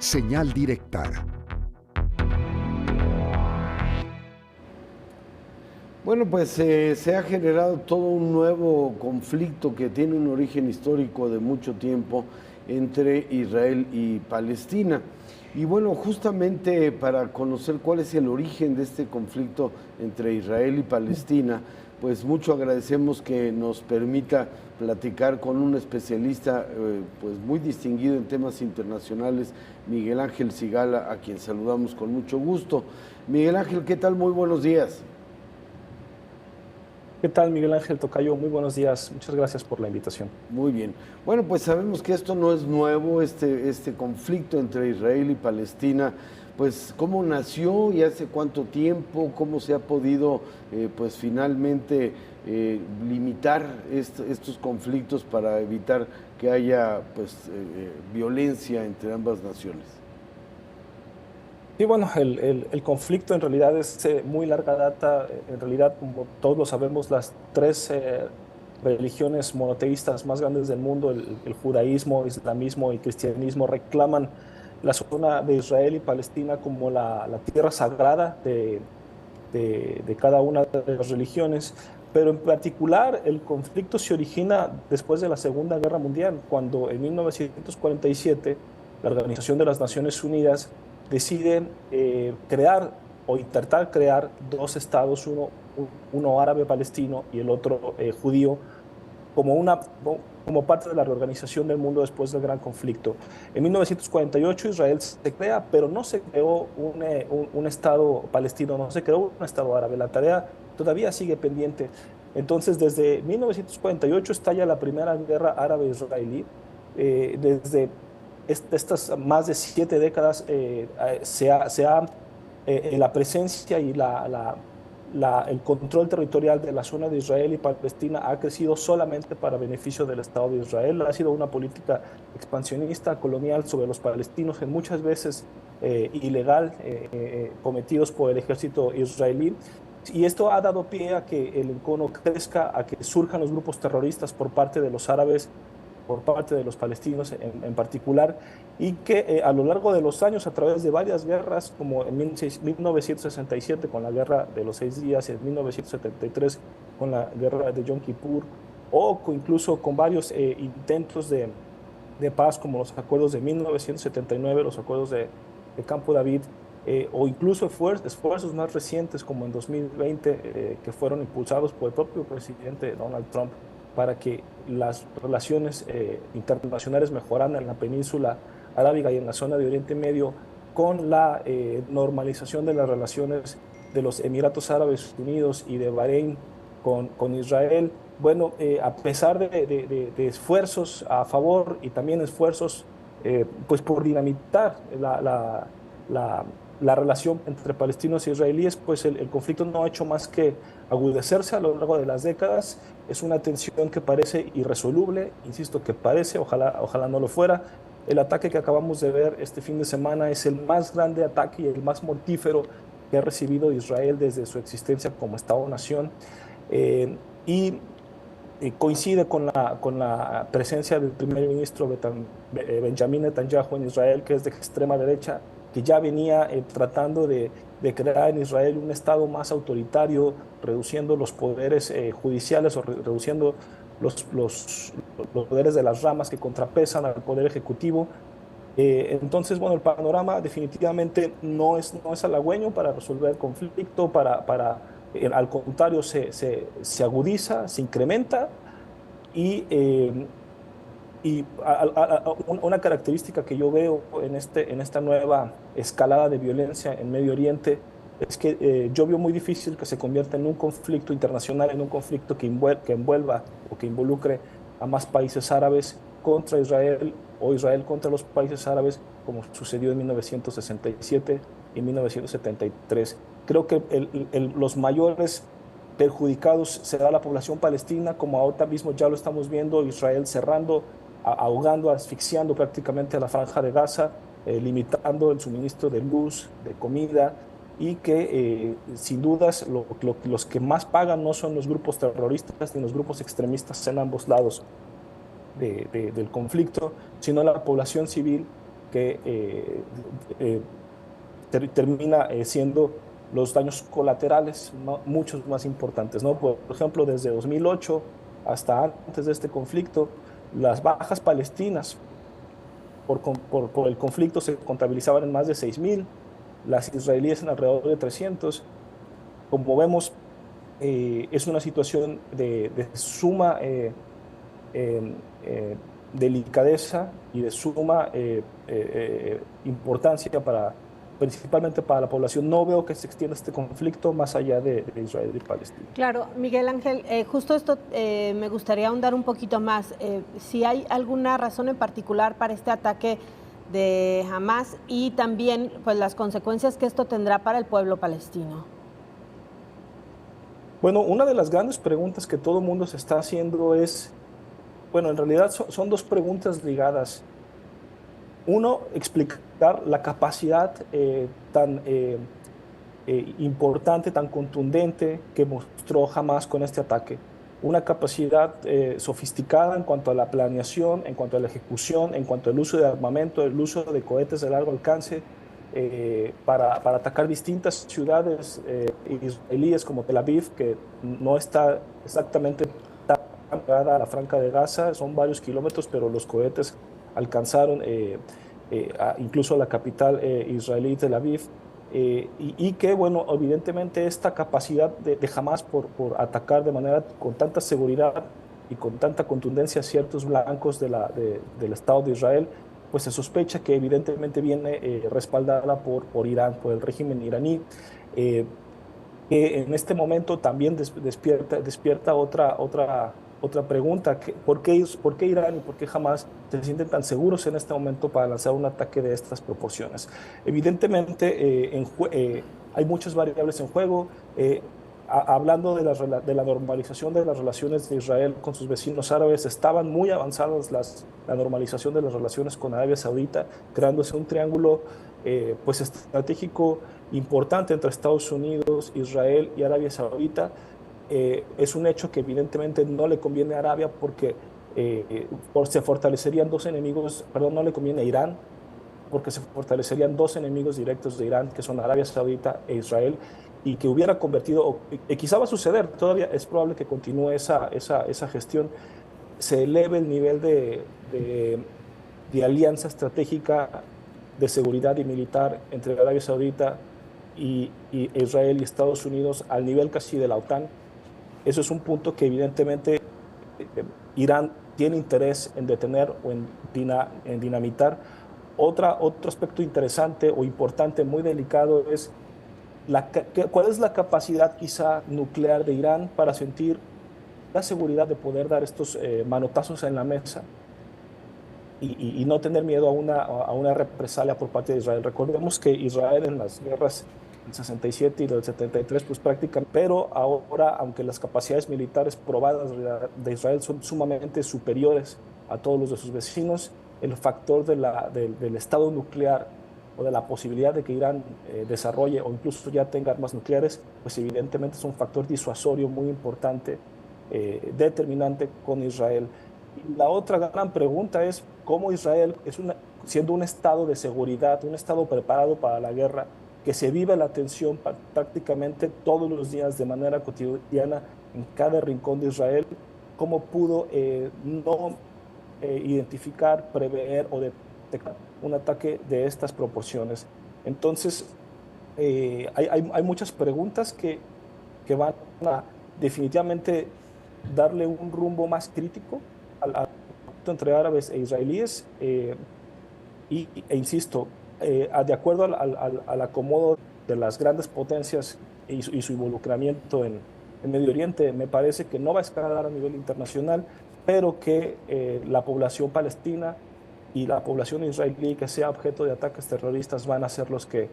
Señal directa. Bueno, pues se ha generado todo un nuevo conflicto que tiene un origen histórico de mucho tiempo entre Israel y Palestina. Y bueno, justamente para conocer cuál es el origen de este conflicto entre Israel y Palestina, pues mucho agradecemos que nos permita platicar con un especialista pues muy distinguido en temas internacionales, Miguel Ángel Zigala, a quien saludamos con mucho gusto. Miguel Ángel, ¿qué tal? Muy buenos días. ¿Qué tal, Miguel Ángel Tocayo? Muy buenos días. Muchas gracias por la invitación. Muy bien. Bueno, pues sabemos que esto no es nuevo, este conflicto entre Israel y Palestina, pues cómo nació y hace cuánto tiempo, cómo se ha podido pues finalmente limitar estos conflictos para evitar que haya pues violencia entre ambas naciones. Sí, bueno, el conflicto en realidad es de muy larga data. En realidad, como todos lo sabemos, las tres religiones monoteístas más grandes del mundo, el judaísmo, islamismo y cristianismo, reclaman la zona de Israel y Palestina como la tierra sagrada de cada una de las religiones. Pero en particular, el conflicto se origina después de la Segunda Guerra Mundial, cuando en 1947 la Organización de las Naciones Unidas decide crear o intentar crear dos estados, uno árabe palestino y el otro judío, como parte de la reorganización del mundo después del gran conflicto. En 1948 Israel se crea, pero no se creó un Estado palestino, no se creó un Estado árabe. La tarea todavía sigue pendiente. Entonces, desde 1948 estalla la primera guerra árabe-israelí. Desde estas más de 7 décadas la presencia y el control territorial de la zona de Israel y Palestina ha crecido solamente para beneficio del Estado de Israel. Ha sido una política expansionista, colonial sobre los palestinos, en muchas veces ilegal, cometidos por el ejército israelí. Y esto ha dado pie a que el encono crezca, a que surjan los grupos terroristas por parte de los árabes, por parte de los palestinos en particular, y que a lo largo de los años, a través de varias guerras, como en 1967 con la Guerra de los 6 Días, en 1973 con la Guerra de Yom Kippur, incluso con varios intentos de paz, como los acuerdos de 1979, los acuerdos de Campo David, o incluso esfuerzos más recientes, como en 2020, que fueron impulsados por el propio presidente Donald Trump, para que las relaciones internacionales mejoraran en la península arábiga y en la zona de Oriente Medio, con la normalización de las relaciones de los Emiratos Árabes Unidos y de Bahrein con Israel. Bueno, a pesar de esfuerzos a favor y también esfuerzos pues por dinamitar la relación entre palestinos e israelíes, pues el conflicto no ha hecho más que agudecerse a lo largo de las décadas. Es una tensión que parece irresoluble, insisto que parece, ojalá no lo fuera. El ataque que acabamos de ver este fin de semana es el más grande ataque y el más mortífero que ha recibido Israel desde su existencia como Estado-nación. Y coincide con la presencia del primer ministro Benjamin Netanyahu en Israel, que es de extrema derecha, que ya venía tratando de crear en Israel un Estado más autoritario, reduciendo los poderes judiciales o reduciendo los poderes de las ramas que contrapesan al poder ejecutivo. Entonces, bueno, el panorama definitivamente no es halagüeño para resolver el conflicto, al contrario, se agudiza, se incrementa. Y una característica que yo veo en esta nueva escalada de violencia en Medio Oriente es que yo veo muy difícil que se convierta en un conflicto internacional, en un conflicto que envuelva o que involucre a más países árabes contra Israel o Israel contra los países árabes, como sucedió en 1967 y 1973. Creo que los mayores perjudicados será la población palestina, como ahora mismo ya lo estamos viendo, Israel cerrando, ahogando, asfixiando prácticamente a la franja de Gaza, limitando el suministro de luz, de comida, y que sin dudas los que más pagan no son los grupos terroristas ni los grupos extremistas en ambos lados del conflicto, sino la población civil que termina siendo los daños colaterales muchos más importantes, ¿no? Por ejemplo, desde 2008 hasta antes de este conflicto, las bajas palestinas por el conflicto se contabilizaban en más de 6.000, las israelíes en alrededor de 300. Como vemos, es una situación de suma eh, eh, delicadeza y de suma importancia principalmente para la población. No veo que se extienda este conflicto más allá de Israel y Palestina. Claro, Miguel Ángel, justo esto me gustaría ahondar un poquito más. Si hay alguna razón en particular para este ataque de Hamas y también pues, las consecuencias que esto tendrá para el pueblo palestino. Bueno, una de las grandes preguntas que todo el mundo se está haciendo es, bueno, en realidad son dos preguntas ligadas. Uno, explicar la capacidad tan importante, tan contundente que mostró Hamas con este ataque. Una capacidad sofisticada en cuanto a la planeación, en cuanto a la ejecución, en cuanto al uso de armamento, el uso de cohetes de largo alcance para atacar distintas ciudades israelíes como Tel Aviv, que no está exactamente tan pegada a la Franja de Gaza, son varios kilómetros, pero los cohetes alcanzaron incluso a la capital israelí, Tel Aviv. Y que, bueno, evidentemente esta capacidad de Hamas por atacar de manera con tanta seguridad y con tanta contundencia ciertos blancos del Estado de Israel, pues se sospecha que evidentemente viene respaldada por Irán, por el régimen iraní, que en este momento también despierta otra pregunta. ¿Por qué Irán y por qué Hamas se sienten tan seguros en este momento para lanzar un ataque de estas proporciones? Evidentemente, hay muchas variables en juego. Hablando de la normalización de las relaciones de Israel con sus vecinos árabes, estaban muy avanzadas la normalización de las relaciones con Arabia Saudita, creándose un triángulo pues estratégico importante entre Estados Unidos, Israel y Arabia Saudita. Es un hecho que evidentemente no le conviene a Arabia porque se fortalecerían dos enemigos, perdón, no le conviene a Irán porque se fortalecerían dos enemigos directos de Irán, que son Arabia Saudita e Israel, y que hubiera convertido, o quizá va a suceder, todavía es probable que continúe esa gestión, se eleve el nivel de alianza estratégica de seguridad y militar entre Arabia Saudita y Israel y Estados Unidos al nivel casi de la OTAN. Eso es un punto que evidentemente Irán tiene interés en detener o en dinamitar. Otro aspecto interesante o importante, muy delicado, es cuál es la capacidad quizá nuclear de Irán para sentir la seguridad de poder dar estos manotazos en la mesa y no tener miedo a una represalia por parte de Israel. Recordemos que Israel en las guerras del 67 y del 73, pues prácticamente, pero ahora, aunque las capacidades militares probadas de Israel son sumamente superiores a todos los de sus vecinos, el factor del estado nuclear o de la posibilidad de que Irán desarrolle o incluso ya tenga armas nucleares, pues evidentemente es un factor disuasorio muy importante, determinante con Israel. Y la otra gran pregunta es cómo Israel, siendo un estado de seguridad, un estado preparado para la guerra, que se vive la tensión prácticamente todos los días de manera cotidiana en cada rincón de Israel, cómo pudo no identificar, prever o detectar un ataque de estas proporciones. Entonces, hay muchas preguntas que van a definitivamente darle un rumbo más crítico al conflicto entre árabes e israelíes. Insisto, de acuerdo al acomodo de las grandes potencias y su involucramiento en Medio Oriente, me parece que no va a escalar a nivel internacional, pero que la población palestina y la población israelí que sea objeto de ataques terroristas van a ser los que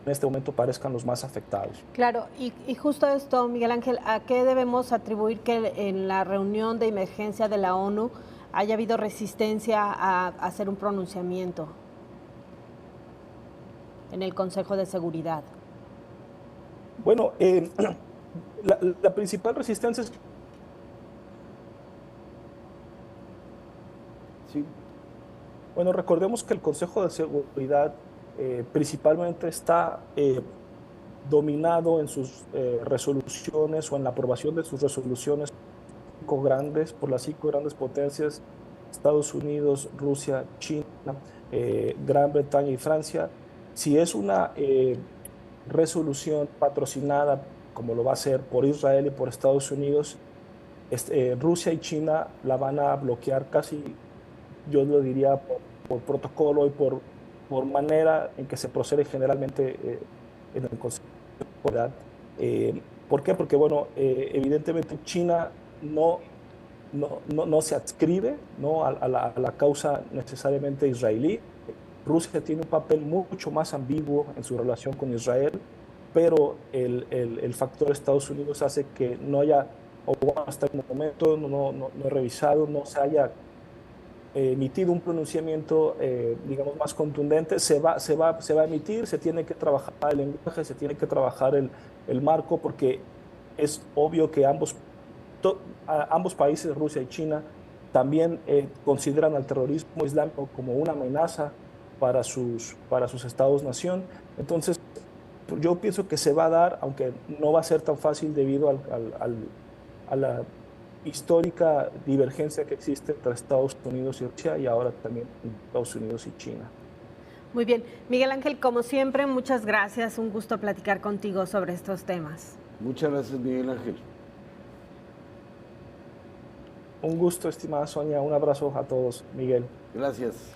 en este momento parezcan los más afectados. Claro, y justo esto, Miguel Ángel, ¿a qué debemos atribuir que en la reunión de emergencia de la ONU haya habido resistencia a hacer un pronunciamiento en el Consejo de Seguridad? Bueno, la principal resistencia es... Sí. Bueno, recordemos que el Consejo de Seguridad principalmente está dominado en sus resoluciones o en la aprobación de sus resoluciones por las 5 grandes potencias: Estados Unidos, Rusia, China, Gran Bretaña y Francia. Si es una resolución patrocinada, como lo va a ser por Israel y por Estados Unidos, Rusia y China la van a bloquear casi, yo lo diría, por protocolo y por manera en que se procede generalmente en el Consejo de Seguridad. ¿Por qué? Porque, bueno, evidentemente China no se adscribe, ¿no? A la causa necesariamente israelí. Rusia tiene un papel mucho más ambiguo en su relación con Israel, pero el factor Estados Unidos hace que no haya, o hasta el momento no he revisado, no se haya emitido un pronunciamiento, digamos, más contundente. Se va a emitir, se tiene que trabajar el lenguaje, se tiene que trabajar el marco, porque es obvio que ambos países, Rusia y China, también consideran al terrorismo islámico como una amenaza para sus estados-nación. Entonces, yo pienso que se va a dar, aunque no va a ser tan fácil debido a la histórica divergencia que existe entre Estados Unidos y Rusia, y ahora también Estados Unidos y China. Muy bien. Miguel Ángel, como siempre, muchas gracias. Un gusto platicar contigo sobre estos temas. Muchas gracias, Miguel Ángel. Un gusto, estimada Sonia. Un abrazo a todos, Miguel. Gracias.